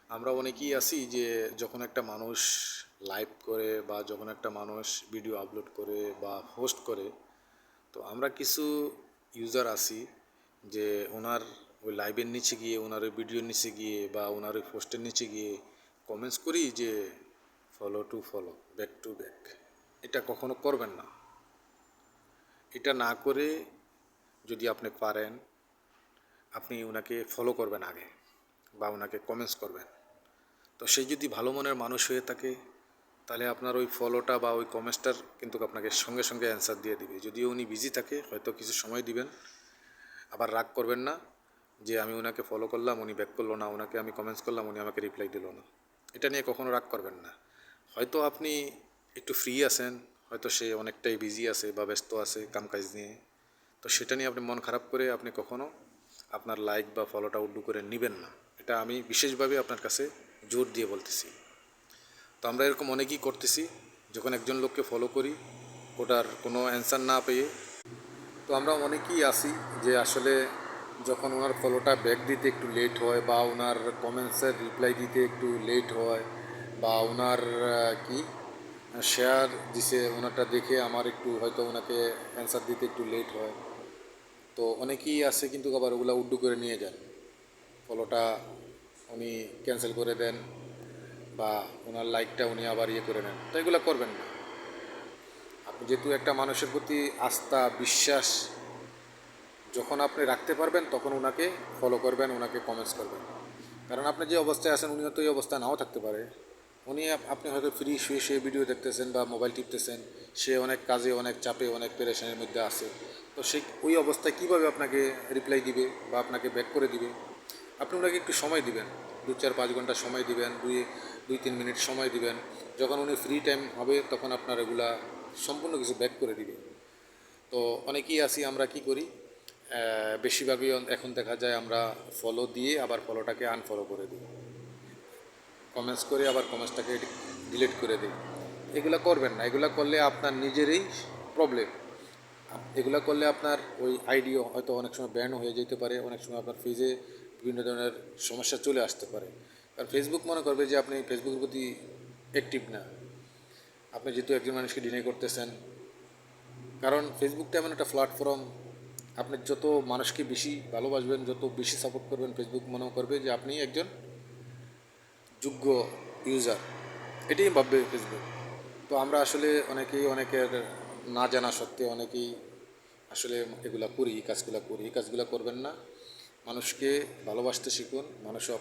আমরা অনেকেই আছি যে যখন একটা মানুষ লাইভ করে বা যখন একটা মানুষ ভিডিও আপলোড করে বা হোস্ট করে, তো আমরা কিছু ইউজার আছি যে ওনার ওই লাইভের নিচে গিয়ে, ওনার ওই ভিডিওর নিচে গিয়ে বা ওনার ওই পোস্টের নিচে গিয়ে কমেন্টস করি যে follow to follow, back to back. এটা কখনো করবেন না। এটা না করে যদি আপনি পারেন, আপনি ওনাকে ফলো করবেন আগে বা ওনাকে কমেন্টস করবেন। তো সে যদি ভালো মনের মানুষ হয়ে থাকে, তাহলে আপনার ওই ফলোটা বা ওই কমেন্টসটার কিন্তু আপনাকে সঙ্গে সঙ্গে অ্যান্সার দিয়ে দিবে। যদিও উনি বিজি থাকে, হয়তো কিছু সময় দিবেন। আবার রাগ করবেন না যে আমি ওনাকে ফলো করলাম, উনি ব্যাক করলো না, ওনাকে আমি কমেন্টস করলাম, উনি আমাকে রিপ্লাই দিল না। এটা নিয়ে কখনো রাগ করবেন না। হয়তো আপনি একটু ফ্রি আছেন, হয়তো সে অনেকটাই বিজি আছে বা ব্যস্ত আছে কামকাজ নিয়ে। তো সেটা নিয়ে আপনি মন খারাপ করে আপনি কখনো আপনার লাইক বা ফলোটা উড্ডু করে নেবেন না। এটা আমি বিশেষভাবে আপনার কাছে জোর দিয়ে বলতেছি। তো আমরা এরকম অনেকেই করতেছি, যখন একজন লোককে ফলো করি ওটার কোনো অ্যান্সার না পেয়ে, তো আমরা অনেকেই আসি যে আসলে যখন ওনার ফলোটা ব্যাক দিতে একটু লেট হয় বা ওনার কমেন্টসের রিপ্লাই দিতে একটু লেট হয় বা ওনার কি শেয়ার দিছে ওনারটা দেখে আমার একটু হয়তো ওনাকে অ্যান্সার দিতে একটু লেট হয়, তো অনেকেই আছে কিন্তু আবার ওগুলা উড্ডু করে নিয়ে যান, ফলোটা উনি ক্যান্সেল করে দেন বা ওনার লাইকটা উনি আবার ইয়ে করে নেন। তো এগুলো করবেন না। আপনি যেহেতু একটা মানুষের প্রতি আস্থা বিশ্বাস যখন আপনি রাখতে পারবেন, তখন ওনাকে ফলো করবেন, ওনাকে কমেন্টস করবেন। কারণ আপনি যে অবস্থায় আছেন উনি হয়তো এই অবস্থায় নাও থাকতে পারে। উনি আপনি হয়তো ফ্রি শুয়ে শুয়ে ভিডিও দেখতেছেন বা মোবাইল টিপতেছেন, সে অনেক কাজে, অনেক চাপে, অনেক পেরেশানির মধ্যে আছে। তো সে ওই অবস্থায় কীভাবে আপনাকে রিপ্লাই দিবে বা আপনাকে ব্যাক করে দিবে? আপনি ওনাকে একটু সময় দিবেন, 2-4-5 ঘন্টা সময় দিবেন, 2-3 মিনিট সময় দিবেন। যখন উনি ফ্রি টাইম হবে তখন আপনার এগুলা সম্পূর্ণ কিছু ব্যাক করে দিবে। তো অনেকেই আছি আমরা কি করি, বেশিরভাগই এখন দেখা যায় আমরা ফলো দিয়ে আবার ফলোটাকে আনফলো করে দিই, কমেন্টস করে আবার কমেন্টসটাকে ডিলিট করে দিই। এগুলো করবেন না। এগুলো করলে আপনার নিজেরই প্রবলেম। এগুলো করলে আপনার ওই আইডিও হয়তো অনেক সময় ব্যান হয়ে যেতে পারে, অনেক সময় আপনার ফেজে বিভিন্ন ধরনের সমস্যা চলে আসতে পারে। কারণ ফেসবুক মনে করবে যে আপনি ফেসবুকের প্রতি অ্যাক্টিভ না, আপনি যেহেতু একজন মানুষকে ডিনাই করতেছেন। কারণ ফেসবুকটা এমন একটা প্ল্যাটফর্ম, আপনি যত মানুষকে বেশি ভালোবাসবেন, যত বেশি সাপোর্ট করবেন, ফেসবুক মনে করবে যে আপনি একজন যোগ্য ইউজার, এটাই ভাববে ফেসবুক। তো আমরা আসলে অনেকেই অনেকের না জানা সত্ত্বে অনেকেই আসলে এগুলা করি, এই কাজগুলো করি। এই কাজগুলো করবেন না। মানুষকে ভালোবাসতে শিখুন, মানুষও